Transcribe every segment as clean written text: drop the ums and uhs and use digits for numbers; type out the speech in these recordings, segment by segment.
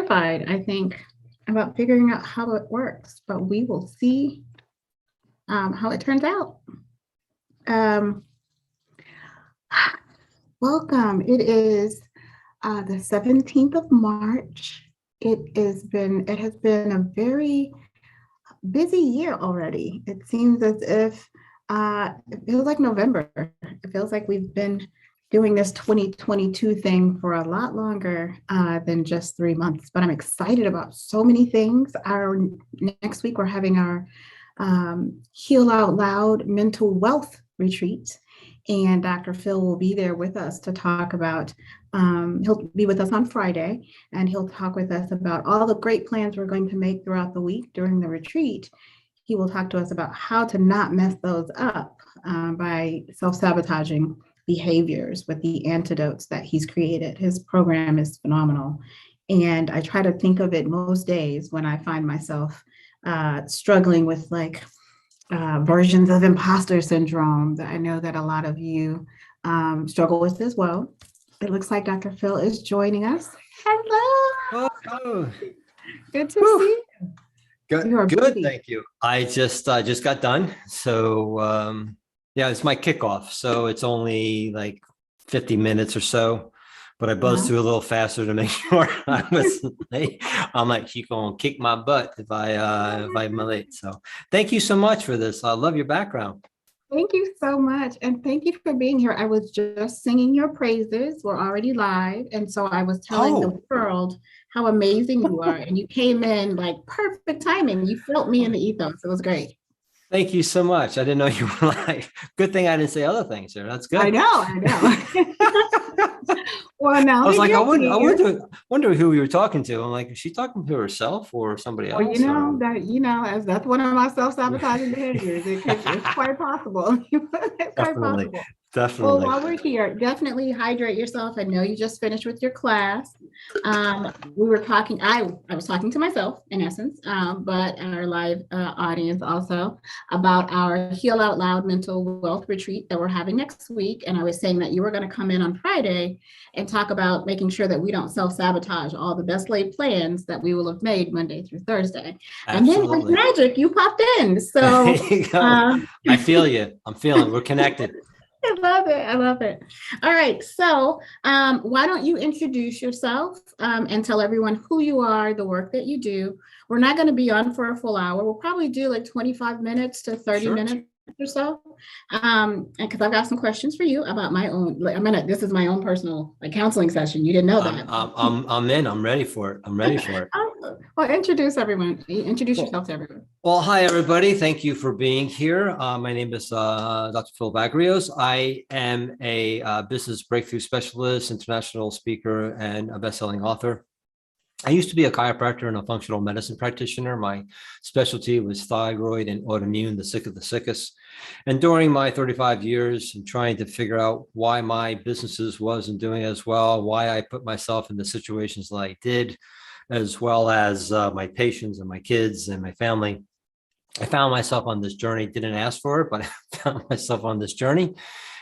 terrified, I think, about figuring out how it works, but we will see how it turns out. Um, Welcome. It is the 17th of March. It has been a very busy year already. It seems as if it feels like November. It feels like we've been doing this 2022 thing for a lot longer than just 3 months. But I'm excited about so many things. Our next week we're having our Heal Out Loud mental wealth retreat. And Dr. Phil will be there with us to talk about, he'll be with us on Friday, and he'll talk with us about all the great plans we're going to make throughout the week during the retreat. He will talk to us about how to not mess those up by self-sabotaging behaviors with the antidotes that he's created. His program is phenomenal. And I try to think of it most days when I find myself struggling with versions of imposter syndrome that I know that a lot of you struggle with as well. It looks like Dr. Phil is joining us. Hello. Oh, Good to see you. Good. Thank you. I just got done. So yeah, it's my kickoff. So it's only like 50 minutes or so, but I buzzed through a little faster to make sure I was late. I'm like, she's gonna kick my butt if I'm late. So thank you so much for this. I love your background. Thank you so much. And thank you for being here. I was just singing your praises. We're already live. And so I was telling the world how amazing you are. And you came in like perfect timing. You felt me in the ethos. It was great. Thank you so much. I didn't know you were live. Good thing I didn't say other things here. That's good. I know. Well, now I was like, I wonder who we were talking to. I'm like, is she talking to herself or somebody else? Well, as that's one of my self-sabotaging behaviors. It's quite possible. It's quite possible. Definitely. Well, while we're here, definitely hydrate yourself. I know you just finished with your class. We were talking, I was talking to myself in essence, but our live audience also about our Heal Out Loud mental wealth retreat that we're having next week. And I was saying that you were going to come in on Friday and talk about making sure that we don't self-sabotage all the best laid plans that we will have made Monday through Thursday. Absolutely. And then like magic, you popped in. So I feel you. I'm feeling we're connected. I love it. I love it. All right. So why don't you introduce yourself and tell everyone who you are, the work that you do. We're not going to be on for a full hour. We'll probably do like 25 minutes to 30 minutes or so. And because I've got some questions for you about my own, this is my own personal counseling session. You didn't know that. I'm in. I'm ready for it. I'm ready for it. Well, introduce everyone. Introduce yourself to everyone. Well, hi, everybody. Thank you for being here. My name is Dr. Phil Agrios. I am a business breakthrough specialist, international speaker, and a best-selling author. I used to be a chiropractor and a functional medicine practitioner. My specialty was thyroid and autoimmune, the sick of the sickest. And during my 35 years and trying to figure out why my businesses wasn't doing as well, why I put myself in the situations that I did, as well as my patients and my kids and my family, I found myself on this journey. Didn't ask for it, but I found myself on this journey.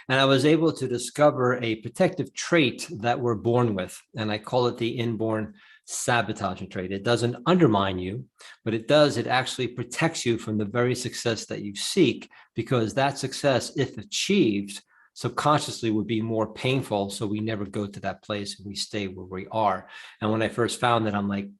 And I was able to discover a protective trait that we're born with. And I call it the inborn sabotaging trait. It doesn't undermine you, but it actually protects you from the very success that you seek, because that success, if achieved, subconsciously would be more painful. So we never go to that place and we stay where we are. And when I first found it, I'm like,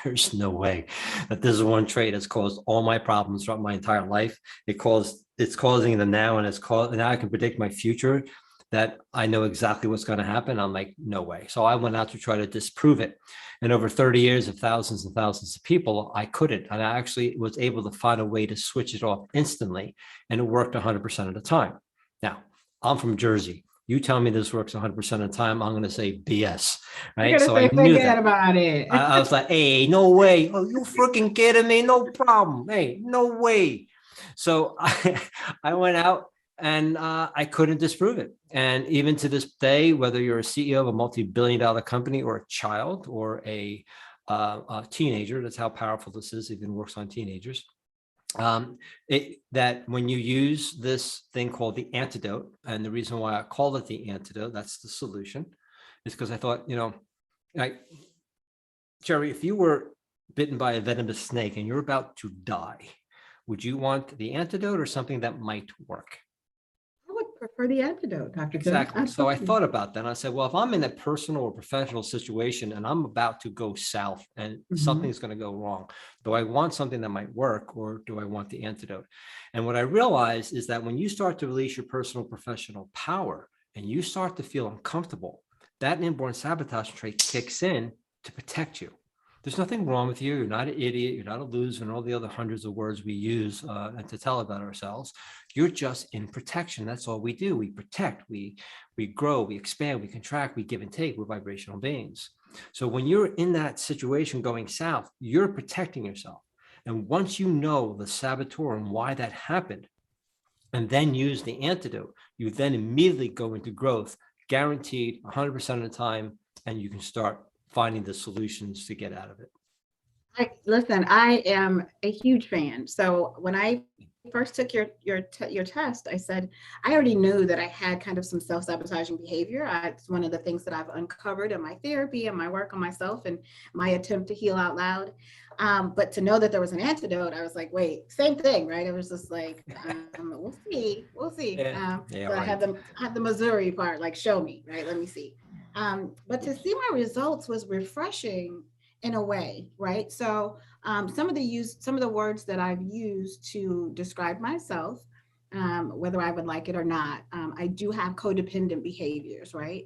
there's no way that this is one trait that's caused all my problems throughout my entire life. It's causing them now, and now I can predict my future, that I know exactly what's going to happen. I'm like, no way. So I went out to try to disprove it. And over 30 years of thousands and thousands of people, I couldn't. And I actually was able to find a way to switch it off instantly. And it worked 100% of the time. Now, I'm from Jersey. You tell me this works 100% of the time, I'm going to say BS, right? So I knew that about it. I was like, hey, no way. Oh, you freaking kidding me? No problem. Hey, no way. So I went out and I couldn't disprove it. And even to this day, whether you're a CEO of a multi-billion-dollar company or a child or a teenager, that's how powerful this is, even works on teenagers, that when you use this thing called the antidote, and the reason why I call it the antidote, that's the solution, is because I thought, Jerry, if you were bitten by a venomous snake and you're about to die, would you want the antidote or something that might work? I would prefer the antidote, Dr. Tim. Exactly. So I Absolutely. thought about that. And I said, well, if I'm in a personal or professional situation and I'm about to go south and Mhm. something's going to go wrong, do I want something that might work or do I want the antidote? And what I realized is that when you start to release your personal professional power and you start to feel uncomfortable, that inborn sabotage trait kicks in to protect you. There's nothing wrong with you. You're not an idiot. You're not a loser, and all the other hundreds of words we use to tell about ourselves. You're just in protection. That's all we do. We protect, we grow, we expand, we contract, we give and take. We're vibrational beings. So when you're in that situation going south, you're protecting yourself. And once you know the saboteur and why that happened, and then use the antidote, you then immediately go into growth, guaranteed 100% of the time, and you can start finding the solutions to get out of it. Listen, I am a huge fan. So when I first took your test, I said I already knew that I had kind of some self-sabotaging behavior. It's one of the things that I've uncovered in my therapy and my work on myself and my attempt to heal out loud. But to know that there was an antidote, I was like, wait, same thing, right? It was just like, we'll see. Yeah, yeah, So I right. had the Missouri part, like, show me, right? Let me see. But to see my results was refreshing in a way, right? So some of the words that I've used to describe myself, whether I would like it or not, I do have codependent behaviors, right?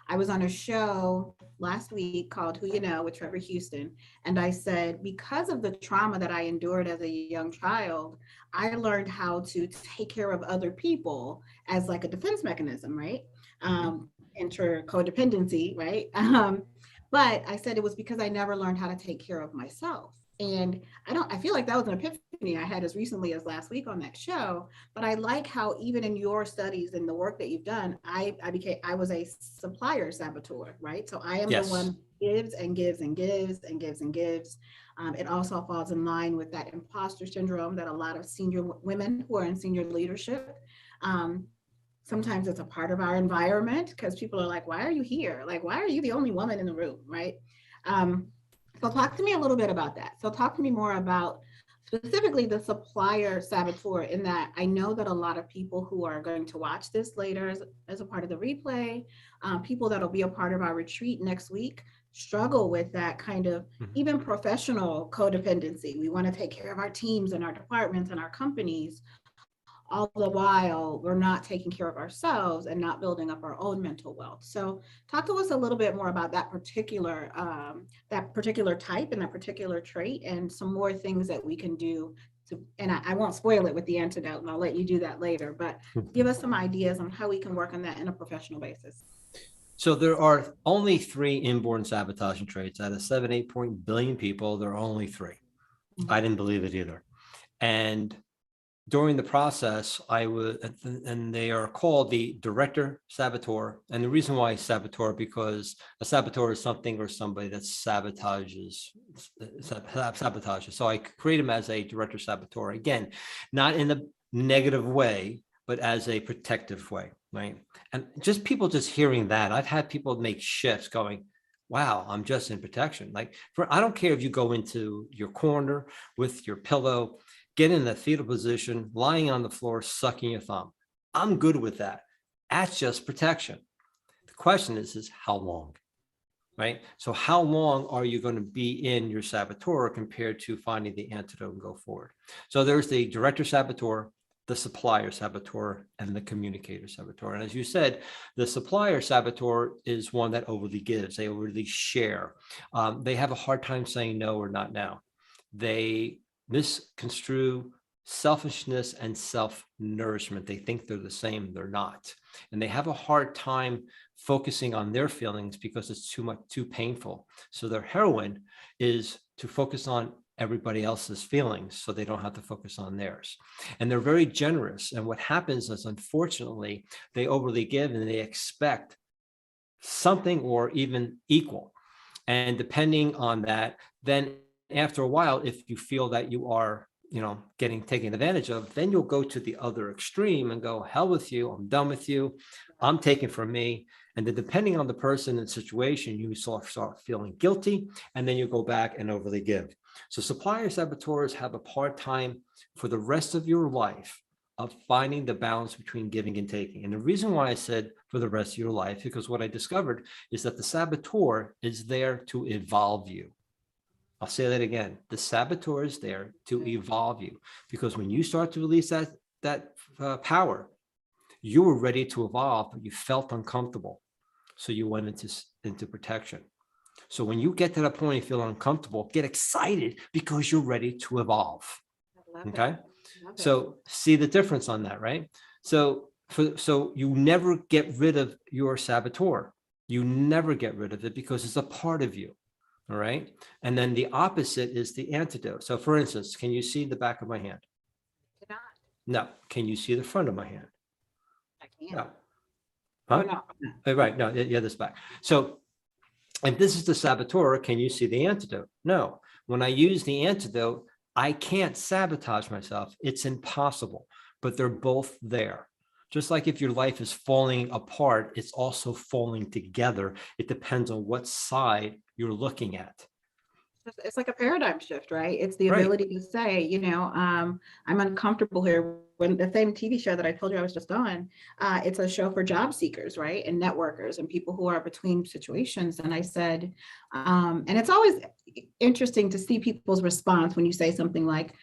I was on a show last week called Who You Know with Trevor Houston, and I said because of the trauma that I endured as a young child, I learned how to take care of other people as like a defense mechanism, right? Mhm. Enter codependency, right? But I said it was because I never learned how to take care of myself. And I feel like that was an epiphany I had as recently as last week on that show. But I like how even in your studies and the work that you've done, I was a supplier saboteur, right? So I am the Yes. one who gives and gives and gives and gives and gives. It also falls in line with that imposter syndrome that a lot of senior women who are in senior leadership um, sometimes it's a part of our environment because people are like, why are you here? Like, why are you the only woman in the room? Right. Um, so talk to me a little bit about that. So talk to me more about specifically the supplier saboteur in that I know that a lot of people who are going to watch this later as a part of the replay, people that'll be a part of our retreat next week struggle with that kind of Mhm. even professional codependency. We want to take care of our teams and our departments and our companies, all the while we're not taking care of ourselves and not building up our own mental wealth. So talk to us a little bit more about that particular type and that particular trait and some more things that we can do to, and I won't spoil it with the antidote and I'll let you do that later, but give us some ideas on how we can work on that in a professional basis. So there are only three inborn sabotaging traits out of 7, 8 billion people. There are only three. I Mhm. didn't believe it either. And during the process, I was, and they are called the director saboteur. And the reason why saboteur, because a saboteur is something or somebody that sabotages. So I create him as a director saboteur. Again, not in a negative way, but as a protective way, right? And just people just hearing that, I've had people make shifts going, wow, I'm just in protection. Like I don't care if you go into your corner with your pillow, get in the fetal position, lying on the floor, sucking your thumb. I'm good with that. That's just protection. The question is how long, right? So how long are you going to be in your saboteur compared to finding the antidote and go forward? So there's the director saboteur, the supplier saboteur, and the communicator saboteur. And as you said, the supplier saboteur is one that overly gives. They overly share. They have a hard time saying no or not now. They misconstrue selfishness and self-nourishment. They think they're the same. They're not. And they have a hard time focusing on their feelings because it's too painful. So their heroine is to focus on everybody else's feelings so they don't have to focus on theirs. And they're very generous. And what happens is, unfortunately, they overly give and they expect something or even equal. And depending on that, then after a while, if you feel that you are, getting taken advantage of, then you'll go to the other extreme and go, hell with you, I'm done with you, I'm taking from me. And then depending on the person and situation, you start feeling guilty, and then you go back and overly give. So supplier saboteurs have a hard time for the rest of your life of finding the balance between giving and taking. And the reason why I said for the rest of your life, because what I discovered is that the saboteur is there to evolve you. I'll say that again. The saboteur is there to evolve you, because when you start to release that power, you were ready to evolve, but you felt uncomfortable. So you went into protection. So when you get to that point, you feel uncomfortable, get excited because you're ready to evolve. Okay. So see the difference on that, right? So you never get rid of your saboteur. You never get rid of it because it's a part of you. All right. And then the opposite is the antidote. So for instance, can you see the back of my hand? No. Can you see the front of my hand? I can't. No. Huh? Oh, no. Right. No, yeah, this back. So if this is the saboteur, can you see the antidote? No. When I use the antidote, I can't sabotage myself. It's impossible, but they're both there. Just like if your life is falling apart, it's also falling together. It depends on what side you're looking at. It's like a paradigm shift, right? It's the Right. ability to say, I'm uncomfortable here. When the same TV show that I told you I was just on, it's a show for job seekers, right? And networkers and people who are between situations. And I said, and it's always interesting to see people's response when you say something like,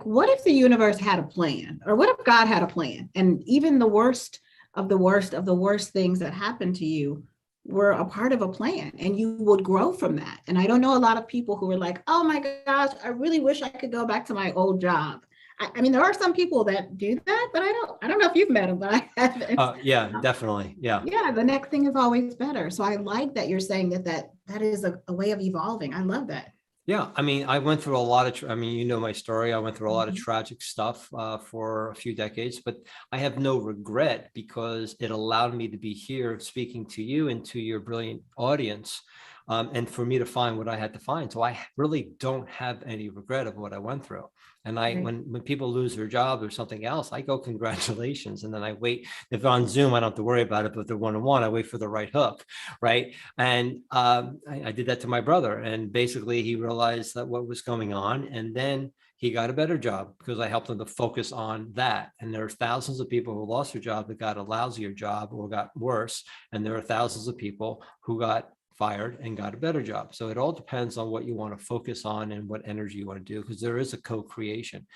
what if the universe had a plan? Or what if God had a plan? And even the worst of the worst of the worst things that happen to you were a part of a plan, and you would grow from that. And I don't know a lot of people who are like, oh my gosh, I really wish I could go back to my old job. I mean, there are some people that do that, but I don't know if you've met them, but I haven't. Yeah, definitely. Yeah. Yeah, the next thing is always better. So I like that you're saying that is a way of evolving. I love that. Yeah, I mean, I went through a lot of, I mean, you know my story. I went through a lot of Mhm. tragic stuff for a few decades, but I have no regret because it allowed me to be here speaking to you and to your brilliant audience, and for me to find what I had to find. So I really don't have any regret of what I went through. And Right. when people lose their job or something else, I go congratulations, and then I wait. If on Zoom, I don't have to worry about it, but if they're one-on-one, I wait for the right hook, right? And I did that to my brother, and basically he realized that what was going on, and then he got a better job because I helped him to focus on that. And there are thousands of people who lost their job that got a lousier job or got worse, and there are thousands of people who got fired and got a better job. So it all depends on what you want to focus on and what energy you want to do, because there is a co-creation,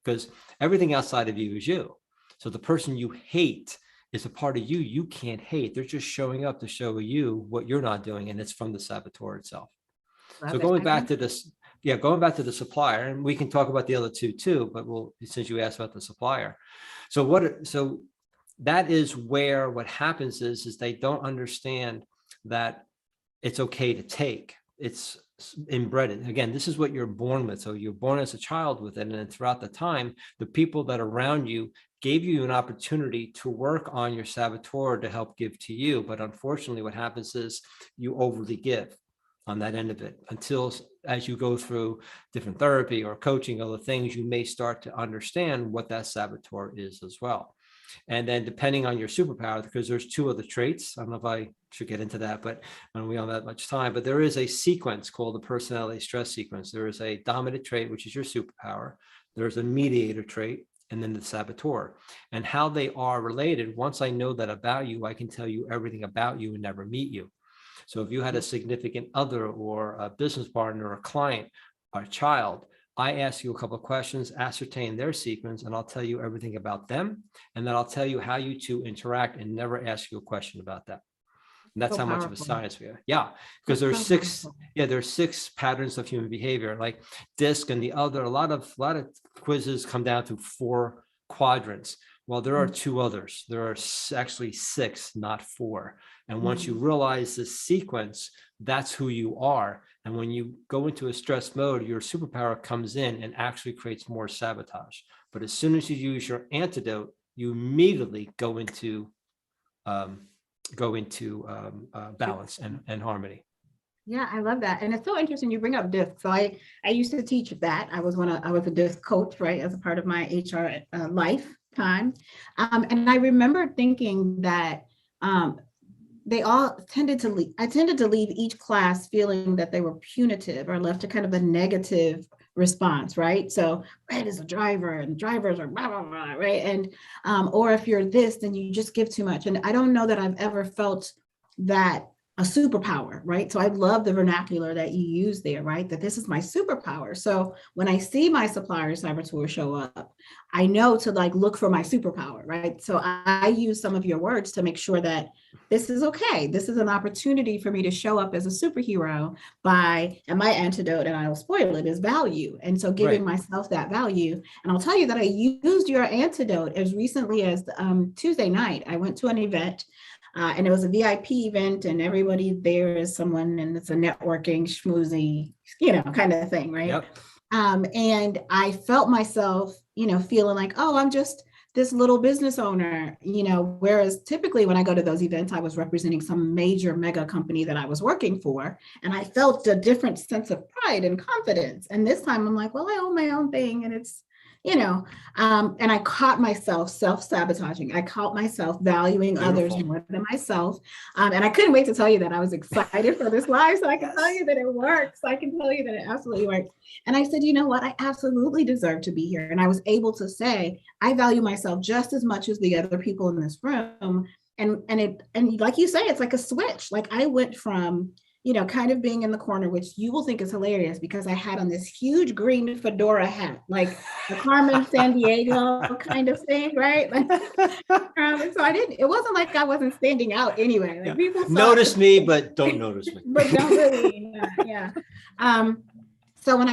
because everything outside of you is you. So the person you hate is a part of you you can't hate. They're just showing up to show you what you're not doing, and it's from the saboteur itself. Love So it. going back to this, yeah, going back to the supplier, and we can talk about the other two too, but since you asked about the supplier. So that is where what happens is they don't understand that it's okay to take. It's inbred. Again, this is what you're born with. So you're born as a child with it. And then throughout the time, the people that are around you gave you an opportunity to work on your saboteur to help give to you. But unfortunately, what happens is you overly give on that end of it, until as you go through different therapy or coaching, other things, you may start to understand what that saboteur is as well. And then depending on your superpower, because there's two other traits, I don't know if I should get into that, but we don't have that much time, but there is a sequence called the personality stress sequence. There is a dominant trait, which is your superpower. There's a mediator trait, and then the saboteur. And how they are related, once I know that about you, I can tell you everything about you and never meet you. So if you had a significant other or a business partner or a client or a child, I ask you a couple of questions, ascertain their sequence, and I'll tell you everything about them. And then I'll tell you how you two interact and never ask you a question about that. And that's So how much of a powerful. science we have. Yeah, because there's So six, powerful. yeah, there's 6 patterns of human behavior, like DISC and the other, a lot of quizzes come down to 4 quadrants. Well, there are 2 others. There are actually 6, not 4. And once you realize this sequence, that's who you are. And when you go into a stress mode, your superpower comes in and actually creates more sabotage. But as soon as you use your antidote, you immediately go into balance and harmony. Yeah, I love that. And it's so interesting you bring up DISC. So I used to teach that. I was a DISC coach, right, as a part of my HR lifetime. And I remember thinking that they all tended to leave. I tended to leave each class feeling that they were punitive or left a kind of a negative response, right? So red is a driver and drivers are blah, blah, blah, right? And, or if you're this, then you just give too much. And I don't know that I've ever felt that a superpower, right? So I love the vernacular that you use there, right? That this is my superpower. So when I see my supplier saboteur show up, I know to like look for my superpower, right? So I use some of your words to make sure that this is okay. This is an opportunity for me to show up as a superhero and my antidote, and I will spoil it, is value. And so giving Right. myself that value. And I'll tell you that I used your antidote as recently as Tuesday night. I went to an event and it was a VIP event, and everybody there is someone, and it's a networking, schmoozy, kind of thing, right? Yep. And I felt myself, feeling like, oh, I'm just this little business owner, whereas typically when I go to those events, I was representing some major mega company that I was working for. And I felt a different sense of pride and confidence. And this time I'm like, well, I own my own thing. And it's, and I caught myself self-sabotaging. I caught myself valuing others Beautiful. more than myself. And I couldn't wait to tell you that I was excited for this live, so I can tell you that it works. I can tell you that it absolutely works. And I said, you know what? I absolutely deserve to be here. And I was able to say, I value myself just as much as the other people in this room. And like you say, it's like a switch. Like I went from, kind of being in the corner, which you will think is hilarious because I had on this huge green fedora hat, like the Carmen Sandiego kind of thing, right? Like, so it wasn't like I wasn't standing out anyway. Like people Notice me, but don't notice me. but don't really, yeah. So when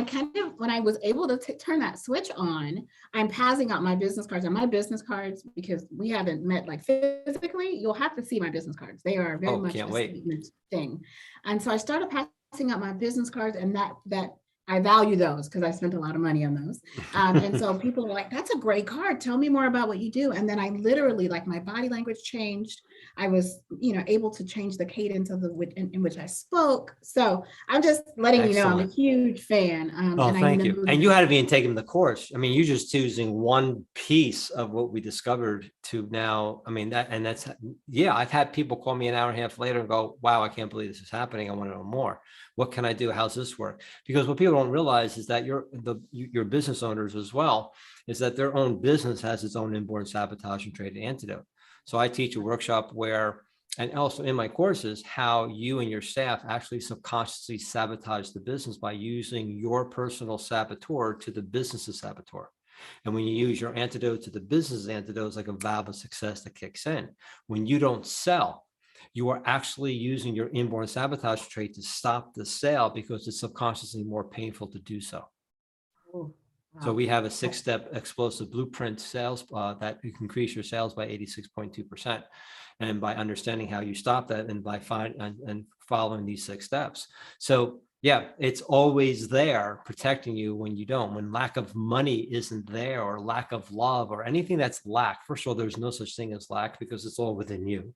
I was able to turn that switch on, I'm passing out my business cards. And my business cards, because we haven't met like physically, you'll have to see my business cards. They are very much Can't a wait. statement thing. And so I started passing out my business cards, and that I value those because I spent a lot of money on those. And so people were like, that's a great card. Tell me more about what you do. And then I literally, like, my body language changed. I was, able to change the cadence of in which I spoke. So I'm just letting you know I'm a huge fan. And Thank you. And you hadn't even taken the course. I mean, you're just choosing one piece of what we discovered to now. I mean, I've had people call me an hour and a half later and go, wow, I can't believe this is happening. I want to know more. What can I do? How's this work? Because what people don't realize is that your business owners as well, is that their own business has its own inborn sabotage and trait antidote. So I teach a workshop and also in my courses, how you and your staff actually subconsciously sabotage the business by using your personal saboteur to the business's saboteur. And when you use your antidote to the business antidote, it's like a valve of success that kicks in. When you don't sell, you are actually using your inborn sabotage trait to stop the sale because it's subconsciously more painful to do so. Oh, wow. So we have a 6-step explosive blueprint sales that you can increase your sales by 86.2%. And by understanding how you stop that and by following these 6 steps. So yeah, it's always there protecting you when you don't. When lack of money isn't there, or lack of love, or anything that's lack. First of all, there's no such thing as lack because it's all within you.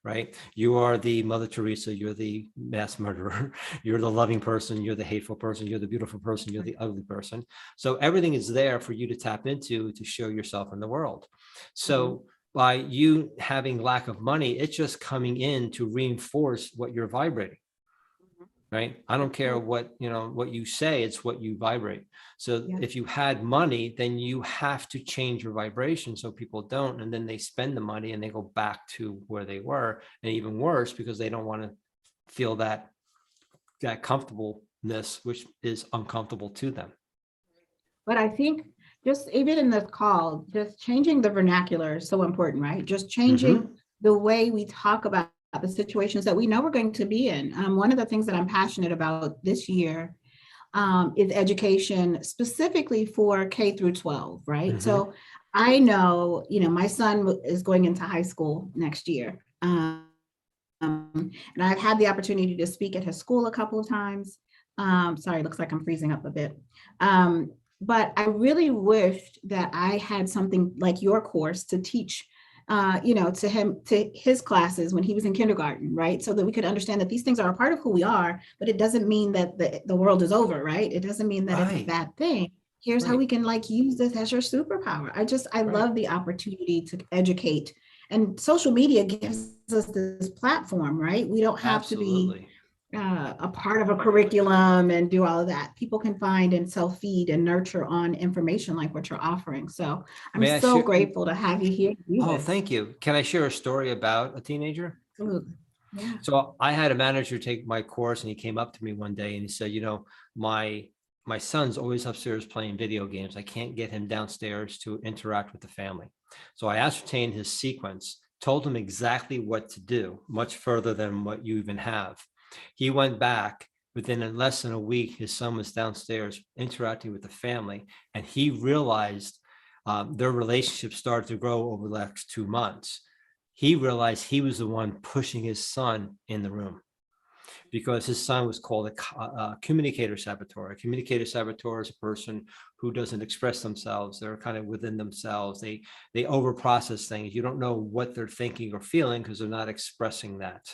Right? You are the Mother Teresa, you're the mass murderer, you're the loving person, you're the hateful person, you're the beautiful person, you're the ugly person. So everything is there for you to tap into to show yourself in the world. So by you having lack of money, it's just coming in to reinforce what you're vibrating. Right? I don't care what you say, it's what you vibrate. So if you had money, then you have to change your vibration so people don't, and then they spend the money and they go back to where they were, and even worse, because they don't want to feel that comfortableness, which is uncomfortable to them. But I think just even in this call, just changing the vernacular is so important, right? Just changing the way we talk about the situations that we know we're going to be in. One of the things that I'm passionate about this year is education, specifically for K through 12, right? So I know, my son is going into high school next year. And I've had the opportunity to speak at his school a couple of times. Sorry, looks like I'm freezing up a bit. But I really wished that I had something like your course to teach to his classes when he was in kindergarten, right? So that we could understand that these things are a part of who we are, but it doesn't mean that the world is over, right? It doesn't mean that it's a bad thing. Here's how we can use this as your superpower. I love the opportunity to educate and social media gives us this platform, right? We don't have to be Absolutely. a part of a curriculum and do all of that. People can find and self-feed and nurture on information like what you're offering. So I'm May I so share? grateful to have you here to do Oh, this. thank you. Can I share a story about a teenager? Absolutely. Yeah. So I had a manager take my course, and he came up to me one day and he said, my son's always upstairs playing video games. I can't get him downstairs to interact with the family. So I ascertained his sequence, told him exactly what to do, much further than what you even have. He went back. Within less than a week, his son was downstairs interacting with the family, and he realized their relationship started to grow over the next 2 months. He realized he was the one pushing his son in the room, because his son was called a communicator saboteur. A communicator saboteur is a person who doesn't express themselves. They're kind of within themselves. They overprocess things. You don't know what they're thinking or feeling because they're not expressing that.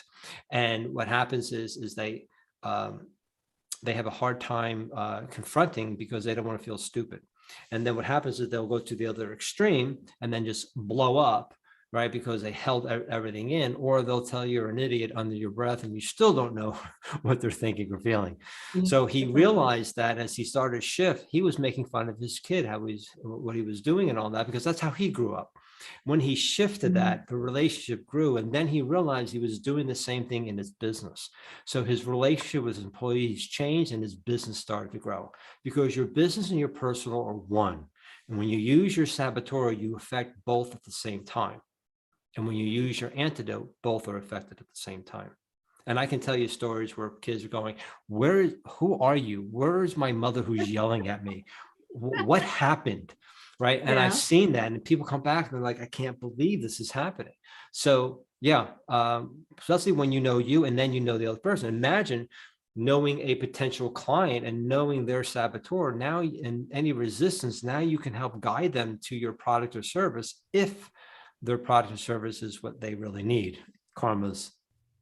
And what happens is they have a hard time confronting, because they don't want to feel stupid. And then what happens is they'll go to the other extreme and then just blow up, right? Because they held everything in, or they'll tell you're an idiot under your breath and you still don't know what they're thinking or feeling. So he realized that as he started to shift, he was making fun of his kid, what he was doing and all that, because that's how he grew up. When he shifted that, the relationship grew, and then he realized he was doing the same thing in his business. So his relationship with his employees changed and his business started to grow, because your business and your personal are one. And when you use your saboteur, you affect both at the same time. And when you use your antidote, both are affected at the same time. And I can tell you stories where kids are going, who are you? Where's my mother who's yelling at me? What happened? Right. And I've Yeah. seen that, and people come back and they're like, I can't believe this is happening. So yeah, especially when you know you and then you know the other person. Imagine knowing a potential client and knowing their saboteur. Now, in any resistance, now you can help guide them to your product or service if their product or service is what they really need. Karma's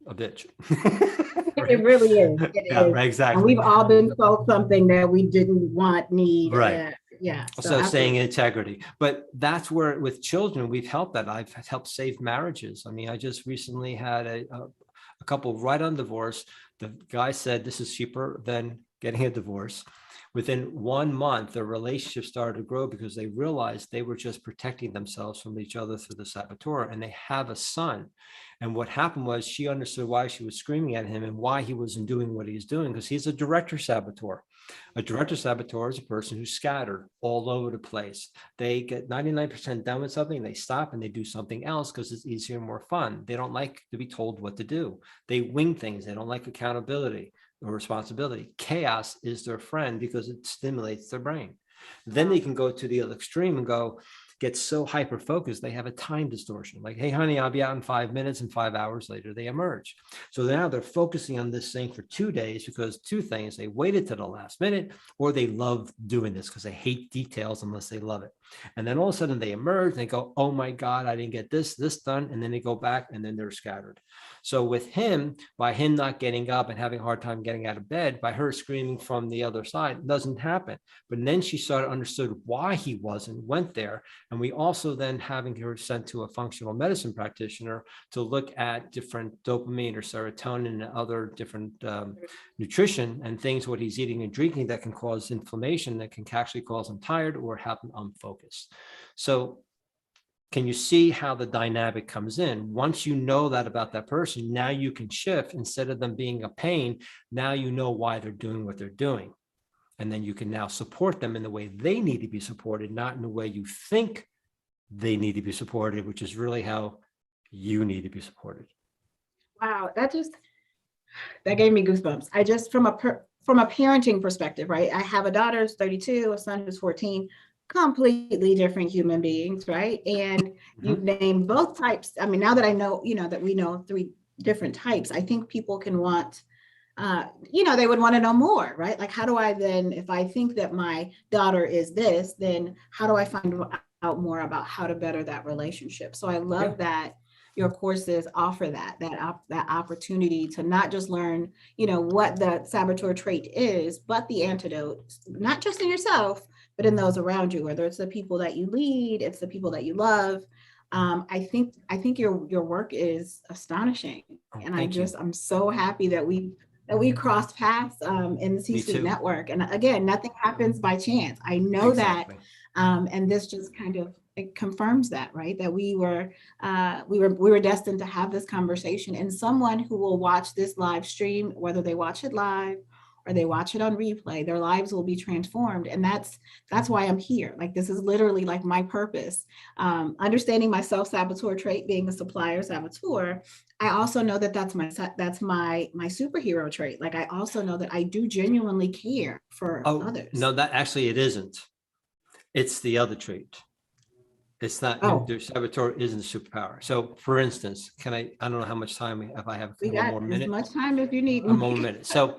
a bitch. It Right? really is. It Yeah, is. right, And exactly. we've all been sold something that we didn't want, need. Right. Yeah. So So staying absolutely. in integrity. But that's where with children, we've helped that. I've helped save marriages. I mean, I just recently had a couple right on divorce. The guy said this is cheaper than getting a divorce. Within 1 month, their relationship started to grow because they realized they were just protecting themselves from each other through the saboteur, and they have a son. And what happened was she understood why she was screaming at him and why he wasn't doing what he's doing, because he's a director saboteur. A director saboteur is a person who's scattered all over the place. They get 99% done with something, they stop and they do something else because it's easier and more fun. They don't like to be told what to do. They wing things. They don't like accountability or responsibility. Chaos is their friend because it stimulates their brain. Then they can go to the other extreme and get so hyper focused, they have a time distortion. Like, hey, honey, I'll be out in 5 minutes, and 5 hours later, they emerge. So now they're focusing on this thing for 2 days because two things: they waited to the last minute, or they love doing this because they hate details unless they love it. And then all of a sudden they emerge and they go, oh my God, I didn't get this done. And then they go back and then they're scattered. So with him, by him not getting up and having a hard time getting out of bed, by her screaming from the other side, it doesn't happen. But then she started understood why he wasn't, went there. And we also then having her sent to a functional medicine practitioner to look at different dopamine or serotonin and other different nutrition and things, what he's eating and drinking that can cause inflammation, that can actually cause him tired or have him unfocused. So can you see how the dynamic comes in? Once you know that about that person, now you can shift. Instead of them being a pain, now you know why they're doing what they're doing. And then you can now support them in the way they need to be supported, not in the way you think they need to be supported, which is really how you need to be supported. Wow, that gave me goosebumps. I just from a parenting perspective, right? I have a daughter who's 32, a son who's 14, completely different human beings, right? And you've named both types. I mean, now that I know, that we know three different types, I think people can want they would want to know more, right? Like, how do I then, if I think that my daughter is this, then how do I find out more about how to better that relationship? So I love that your courses offer that opportunity to not just learn, what the saboteur trait is, but the antidote, not just in yourself, but in those around you, whether it's the people that you lead, it's the people that you love. I think your work is astonishing, Oh, and thank you. I'm so happy that we crossed paths in the Me C-suite too. network. And again, nothing happens by chance. I know that, Exactly. and this just kind of it confirms that, right? That we were destined to have this conversation, and someone who will watch this live stream, whether they watch it live or they watch it on replay, their lives will be transformed. And that's why I'm here. Like, this is literally like my purpose. Understanding my self-saboteur trait, being a supplier saboteur, I also know that that's my superhero trait. Like, I also know that I do genuinely care for Oh, others. no, that actually it isn't. It's the other trait. It's not, Oh, the saboteur isn't a superpower. So for instance, I don't know how much time, if I have we one got more as minute, much time if you need. a more minute. So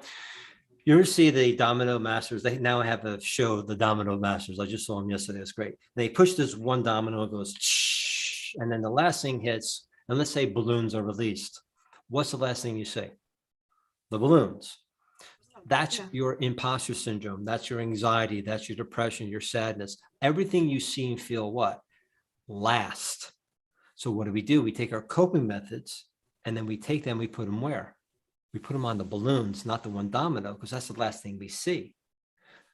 you see the Domino Masters. They now have a show, the Domino Masters. I just saw them yesterday. It's great. They push this one domino, it goes, shh, and then the last thing hits, and let's say balloons are released. What's the last thing you say? The balloons. That's Yeah. your imposter syndrome. That's your anxiety. That's your depression, your sadness. Everything you see and feel what? Last. So what do? We take our coping methods and then we take them, we put them where? We put them on the balloons, not the one domino, because that's the last thing we see.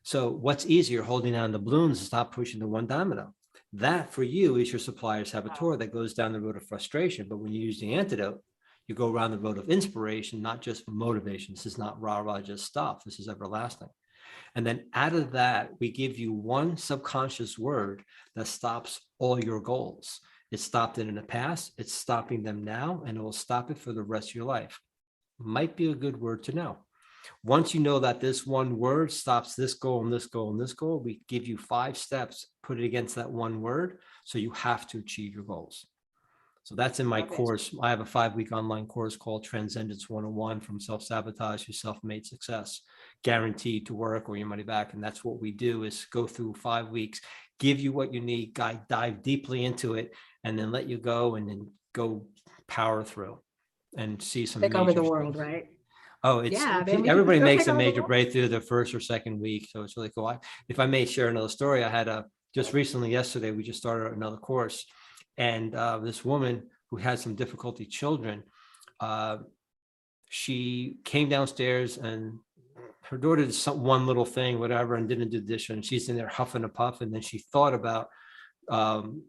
So what's easier, holding on the balloons and stop pushing the one domino? That for you is your supplier saboteur that goes down the road of frustration. But when you use the antidote, you go around the road of inspiration, not just motivation. This is not rah rah just stuff. This is everlasting. And then out of that, we give you one subconscious word that stops all your goals. It stopped it in the past, it's stopping them now, and it will stop it for the rest of your life. Might be a good word to know. Once you know that this one word stops this goal and this goal and this goal, we give you 5 steps, put it against that one word. So you have to achieve your goals. So that's in my Love it. course. I have a 5-week online course called Transcendence 101, from self-sabotage to self-made success, guaranteed to work or your money back. And that's what we do, is go through 5 weeks, give you what you need, dive deeply into it, and then let you go, and then go power through and see some Take over major the world, shifts. right? Oh, it's Yeah, then we can just everybody go makes take a over the major world. breakthrough the first or second week. So it's really cool. If I may share another story, I had just recently, yesterday, we just started another course. And this woman who had some difficulty children, uh, she came downstairs and her daughter did one little thing, whatever, and didn't do the dish. And she's in there huffing a puff. And then she thought about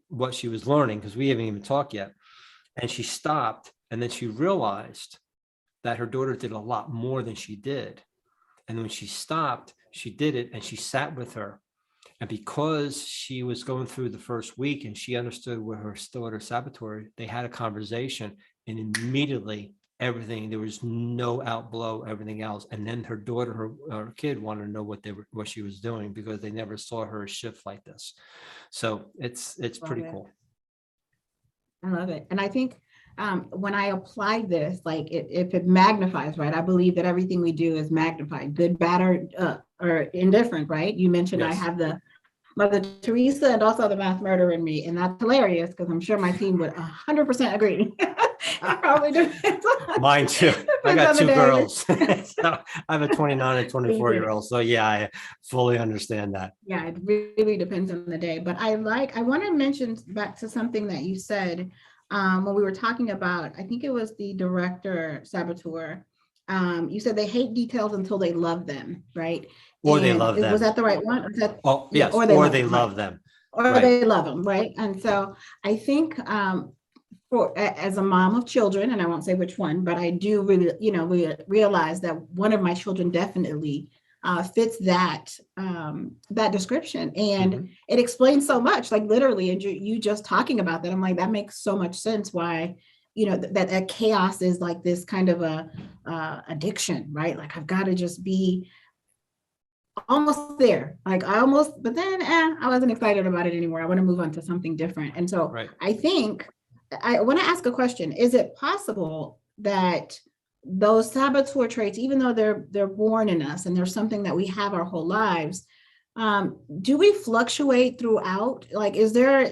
what she was learning, because we haven't even talked yet. And she stopped. And then she realized that her daughter did a lot more than she did. And when she stopped, she did it, and she sat with her. And because she was going through the first week and she understood what her daughter saboteur, they had a conversation, and immediately everything, there was no outblow, everything else. And then her daughter, her kid, wanted to know what she was doing, because they never saw her shift like this. So it's Love pretty it. cool. I love it. And I think when I apply this, like if it magnifies, right? I believe that everything we do is magnified, good, bad, or indifferent, right? You mentioned I Yes. have the Mother Teresa and also the math murderer in me. And that's hilarious, because I'm sure my team would 100% agree. It probably Mine too. I depends got on the 2 day. girls. So I have a 29 and We get it. 24-year-old. So yeah, I fully understand that. Yeah, it really depends on the day. But I want to mention back to something that you said when we were talking about, I think it was the director saboteur. You said they hate details until they love them, right? Or they And love was them. that the right one? Oh, Yeah, yes. or they Or love they them, right? love them. Or Right. they love them, right? And so I think as a mom of children, and I won't say which one, but I do really, realize that one of my children definitely fits that description, and Mhm. it explains so much. Like, literally, and you just talking about that, I'm like, that makes so much sense. Why, that chaos is like this kind of a addiction, right? Like, I've got to just be almost there. Like, but then I wasn't excited about it anymore. I want to move on to something different. And so Right. I think I want to ask a question. Is it possible that those saboteur traits, even though they're born in us and they're something that we have our whole lives, do we fluctuate throughout? Like, is there,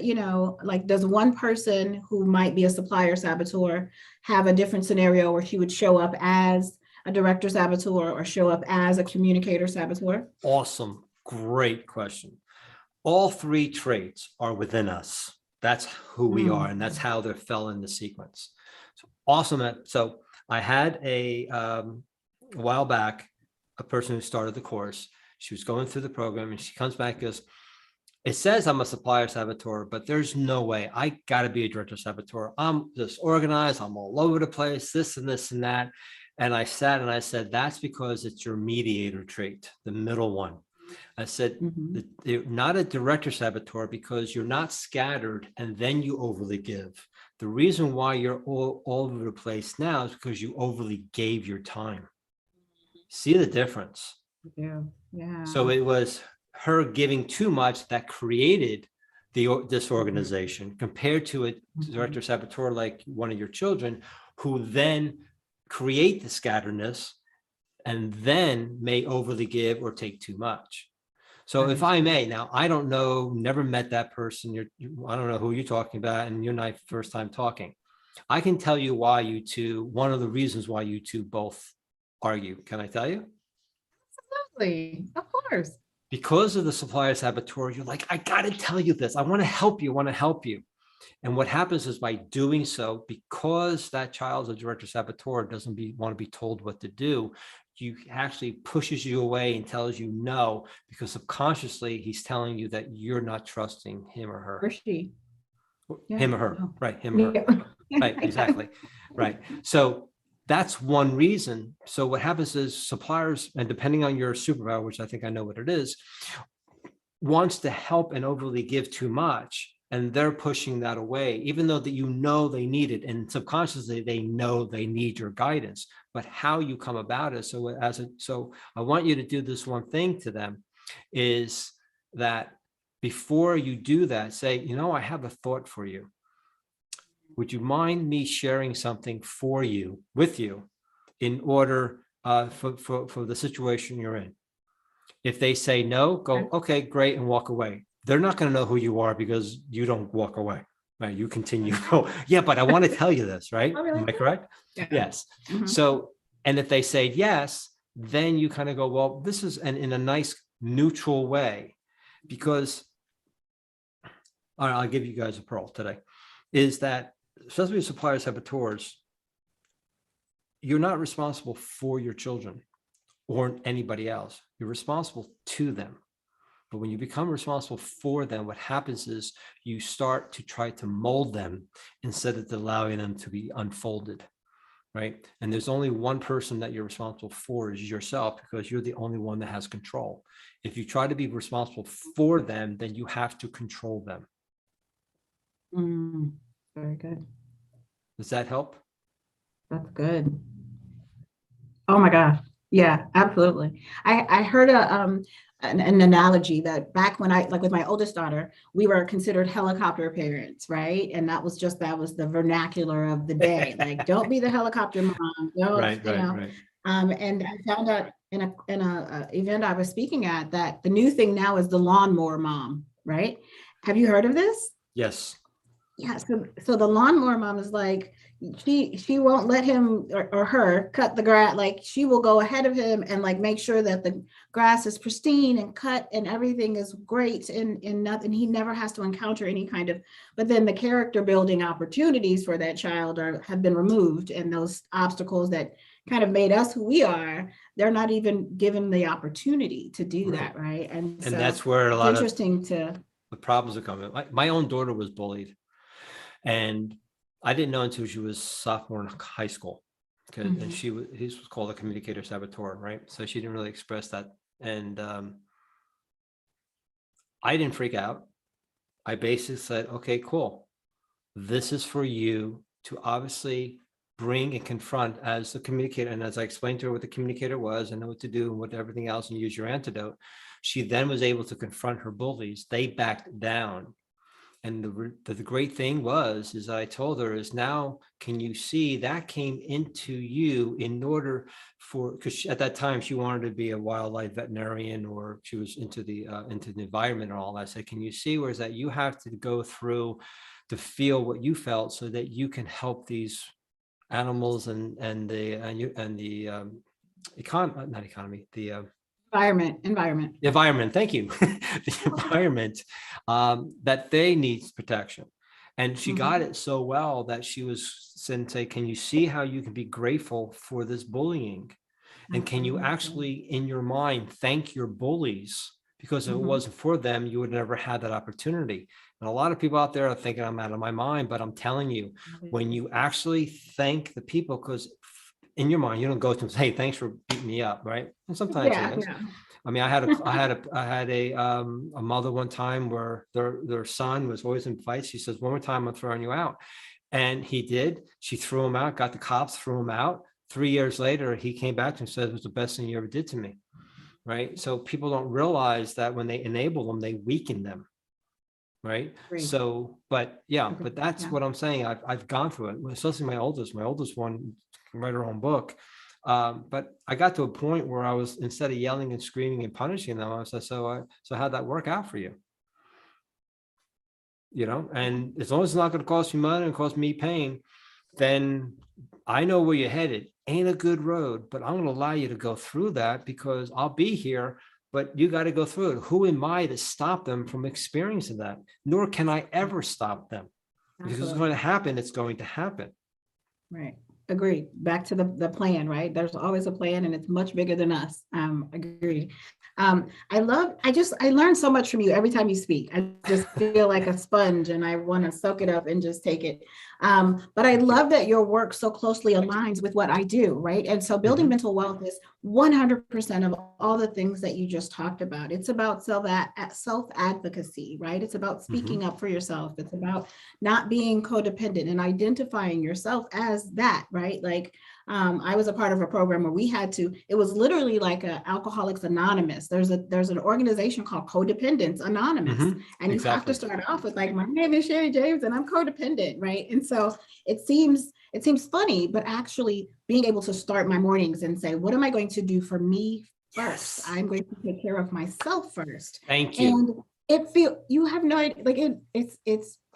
like, does one person who might be a supplier saboteur have a different scenario where he would show up as a director saboteur or show up as a communicator saboteur? Awesome. Great question. All 3 traits are within us. That's who we are, and that's how they fell in the sequence. So awesome. So I had a while back, a person who started the course. She was going through the program, and she comes back and goes, it says I'm a supplier saboteur, but there's no way. I got to be a director saboteur. I'm disorganized. I'm all over the place, this and this and that. And I sat and I said, that's because it's your mediator trait, the middle one. I said, you're not a director saboteur because you're not scattered and then you overly give. The reason why you're all over the place now is because you overly gave your time. See the difference? Yeah. Yeah. So it was her giving too much that created the disorganization compared to a director saboteur like one of your children, who then create the scatteredness and then may overly give or take too much. So if I may, now, I don't know, never met that person. I don't know who you're talking about, and you're not first time talking. I can tell you why you two, one of the reasons why you two both argue. Can I tell you? Absolutely. Of course. Because of the supplier saboteur, you're like, I got to tell you this. I want to help you, want to help you. And what happens is by doing so, because that child's a director saboteur, doesn't want to be told what to do, you actually pushes you away and tells you no, because subconsciously he's telling you that you're not trusting him or her. Or she. Him or her, right? Him or her, right? Exactly, right. So that's one reason. So what happens is suppliers, and depending on your supervisor, which I think I know what it is, wants to help and overly give too much. And they're pushing that away, even though that they need it, and subconsciously they know they need your guidance. But how you come about it, so I want you to do this one thing to them, is that before you do that, say, I have a thought for you. Would you mind me sharing something with you, in order for the situation you're in? If they say no, go, okay, great, and walk away. They're not going to know who you are because you don't walk away, right? You continue. Yeah, but I want to tell you this, right? Am I correct? Yeah. Yes. So, and if they say yes, then you kind of go, well, this is in a nice neutral way, because I'll give you guys a pearl today, is that especially with supplier saboteurs, you're not responsible for your children or anybody else. You're responsible to them. But when you become responsible for them, what happens is you start to try to mold them instead of allowing them to be unfolded, right? And there's only one person that you're responsible for, is yourself, because you're the only one that has control. If you try to be responsible for them, then you have to control them. Very good. Does that help? That's good. Oh my gosh. Yeah, absolutely. I heard an analogy that back when with my oldest daughter, we were considered helicopter parents, right? And that was the vernacular of the day. Like, don't be the helicopter mom. Don't, right. And I found out in a event I was speaking at that the new thing now is the lawnmower mom, right? Have you heard of this? Yes. Yeah. So the lawnmower mom is like, she won't let him or her cut the grass. Like, she will go ahead of him and like make sure that the grass is pristine and cut and everything is great, and nothing, he never has to encounter any kind of, but then the character building opportunities for that child have been removed, and those obstacles that kind of made us who we are, they're not even given the opportunity to do that, right? And so that's where a lot of the problems are coming. My own daughter was bullied, and I didn't know until she was sophomore in high school, and he was called a communicator saboteur, right? So she didn't really express that, and I didn't freak out. I basically said, "Okay, cool. This is for you to obviously bring and confront as the communicator." And as I explained to her what the communicator was and what to do and what everything else, and use your antidote, she then was able to confront her bullies. They backed down. And the great thing is I told her is, now can you see that came into you in order for, because at that time she wanted to be a wildlife veterinarian, or she was into the environment and all that. I said, can you see where is that you have to go through to feel what you felt so that you can help these animals and the environment, thank you. The environment that they need protection. And she got it so well that she was saying, can you see how you can be grateful for this bullying? And can you actually, in your mind, thank your bullies? Because if it wasn't for them, you would never had that opportunity. And a lot of people out there are thinking I'm out of my mind, but I'm telling you, when you actually thank the people, because in your mind, you don't go to them and say, hey, thanks for beating me up, right? And sometimes it is. I mean, I had a mother one time where their son was always in fights. She says, one more time, I'm throwing you out. And he did. She threw him out, got the cops, threw him out. 3 years later, he came back and said, it was the best thing you ever did to me. Right. So people don't realize that when they enable them, they weaken them. Right. So, but that's what I'm saying. I've gone through it, especially my oldest one can write her own book. But I got to a point where I was, instead of yelling and screaming and punishing them, I said, so how'd that work out for you? You know, and as long as it's not going to cost you money and cost me pain, then I know where you're headed. Ain't a good road, but I'm going to allow you to go through that because I'll be here, but you got to go through it. Who am I to stop them from experiencing that? Nor can I ever stop them. Because it's going to happen. It's going to happen. Right. Agreed. Back to the plan, right? There's always a plan and it's much bigger than us. Agreed. I learn so much from you every time you speak. I just feel like a sponge and I want to soak it up and just take it. But I love that your work so closely aligns with what I do, right? And so building mental wealth is 100% of all the things that you just talked about. It's about self-advocacy, right? It's about speaking up for yourself. It's about not being codependent and identifying yourself as that, right? Like I was a part of a program where it was literally like a Alcoholics Anonymous. There's an organization called Codependence Anonymous. And you have to start off with like, my name is Sherry James and I'm codependent, right? And so it seems funny, but actually being able to start my mornings and say, what am I going to do for me first? I'm going to take care of myself first. Thank you. And you have no idea, like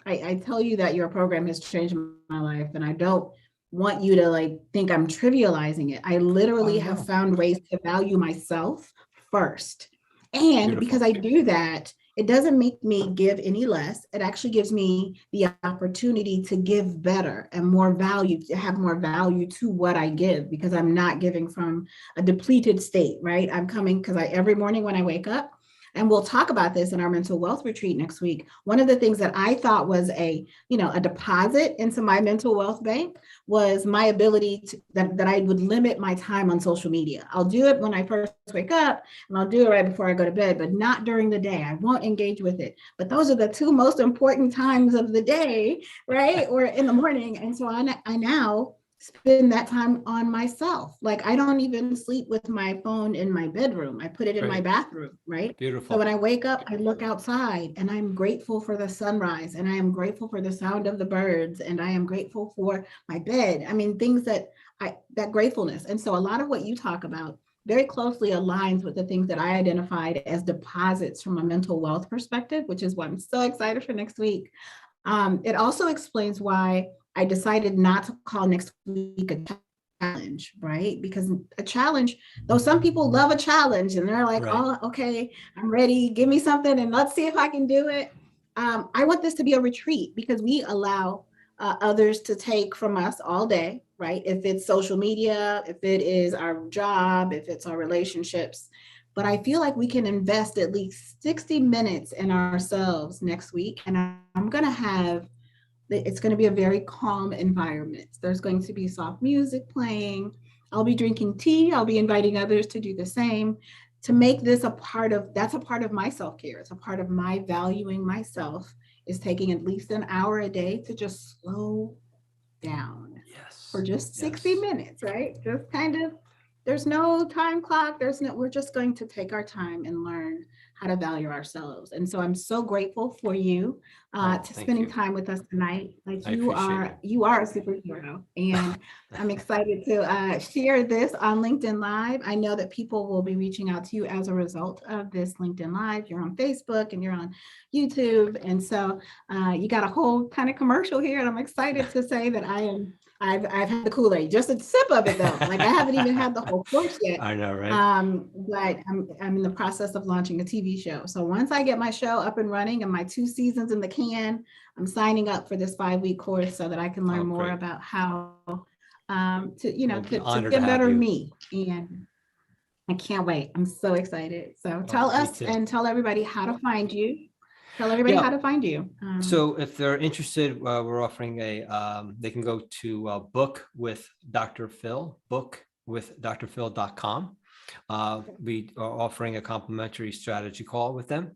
I tell you that your program has changed my life and I don't want you to like think I'm trivializing it. I literally have found ways to value myself first. And because I do that, it doesn't make me give any less. It actually gives me the opportunity to give better and more value, to have more value to what I give, because I'm not giving from a depleted state, right? I'm coming because every morning when I wake up, and we'll talk about this in our mental wealth retreat next week. One of the things that I thought was a deposit into my mental wealth bank was my ability that I would limit my time on social media. I'll do it when I first wake up and I'll do it right before I go to bed, but not during the day. I won't engage with it. But those are the two most important times of the day, right? Or in the morning. And so I now spend that time on myself. Like I don't even sleep with my phone in my bedroom. I put it in my bathroom, right? Beautiful. So when I wake up, I look outside and I'm grateful for the sunrise and I am grateful for the sound of the birds and I am grateful for my bed. I mean, things that gratefulness. And so a lot of what you talk about very closely aligns with the things that I identified as deposits from a mental wealth perspective, which is why I'm so excited for next week. It also explains why I decided not to call next week a challenge, right? Because a challenge, though some people love a challenge and they're like, oh, okay, I'm ready. Give me something and let's see if I can do it. I want this to be a retreat because we allow others to take from us all day, right? If it's social media, if it is our job, if it's our relationships. But I feel like we can invest at least 60 minutes in ourselves next week. And I'm going to have it's going to be a very calm environment. There's going to be soft music playing. I'll be drinking tea. I'll be inviting others to do the same, to make this that's a part of my self-care. It's a part of my valuing myself, is taking at least an hour a day to just slow down for just 60 minutes, right? Just kind of, there's no time clock. We're just going to take our time and learn how to value ourselves. And so I'm so grateful for you spending time with us tonight. Like you are a superhero, and I'm excited to share this on LinkedIn Live. I know that people will be reaching out to you as a result of this LinkedIn Live. You're on Facebook and you're on YouTube. And so you got a whole kind of commercial here. And I'm excited to say that I am I've had the Kool-Aid, just a sip of it though. Like I haven't even had the whole course yet. I know, right? But I'm in the process of launching a TV show. So once I get my show up and running and my 2 seasons in the can, I'm signing up for this 5-week course so that I can learn more Great. about how We'll be to honored to get have better you. me. And I can't wait. I'm so excited. So tell Me us too. and tell everybody how to find you. Tell everybody how Yeah. to find you. So if they're interested, we're offering they can go to book with Dr. Phil, bookwithdrphil.com. We are offering a complimentary strategy call with them.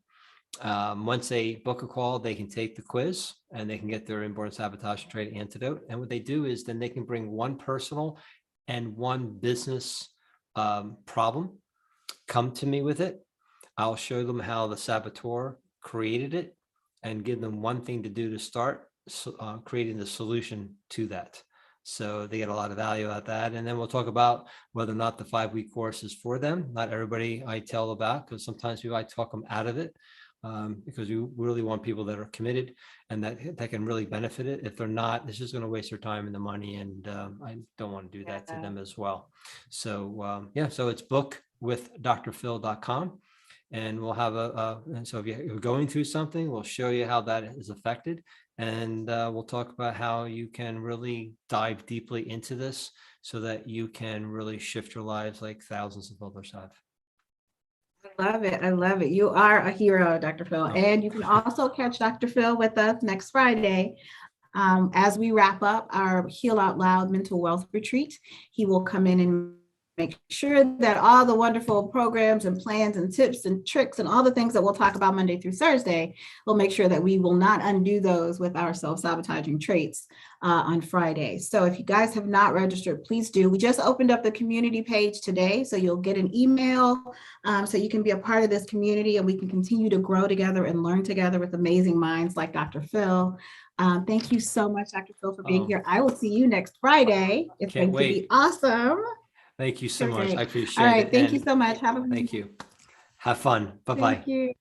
Once they book a call, they can take the quiz and they can get their inborn sabotage trait antidote. And what they do is then they can bring one personal and one business problem, come to me with it. I'll show them how the saboteur created it and give them one thing to do to start creating the solution to that. So they get a lot of value out of that. And then we'll talk about whether or not the 5-week course is for them. Not everybody I tell about, because sometimes I talk them out of it, because we really want people that are committed and that can really benefit it. If they're not, it's just going to waste their time and the money. And I don't want to do that to them as well. So so it's bookwithdrphil.com. And we'll have and so if you're going through something, we'll show you how that is affected. And we'll talk about how you can really dive deeply into this so that you can really shift your lives like thousands of others have. I love it. I love it. You are a hero, Dr. Phil. Oh. And you can also catch Dr. Phil with us next Friday. As we wrap up our Heal Out Loud mental wealth retreat, he will come in and make sure that all the wonderful programs and plans and tips and tricks and all the things that we'll talk about Monday through Thursday, we'll make sure that we will not undo those with our self-sabotaging traits on Friday. So if you guys have not registered, please do. We just opened up the community page today, so you'll get an email so you can be a part of this community and we can continue to grow together and learn together with amazing minds like Dr. Phil. Thank you so much, Dr. Phil, for being here. I will see you next Friday. It's going to be awesome. Thank you so much. I appreciate it. All right. Thank you so much. Thank you. Have fun. Bye-bye. Thank you.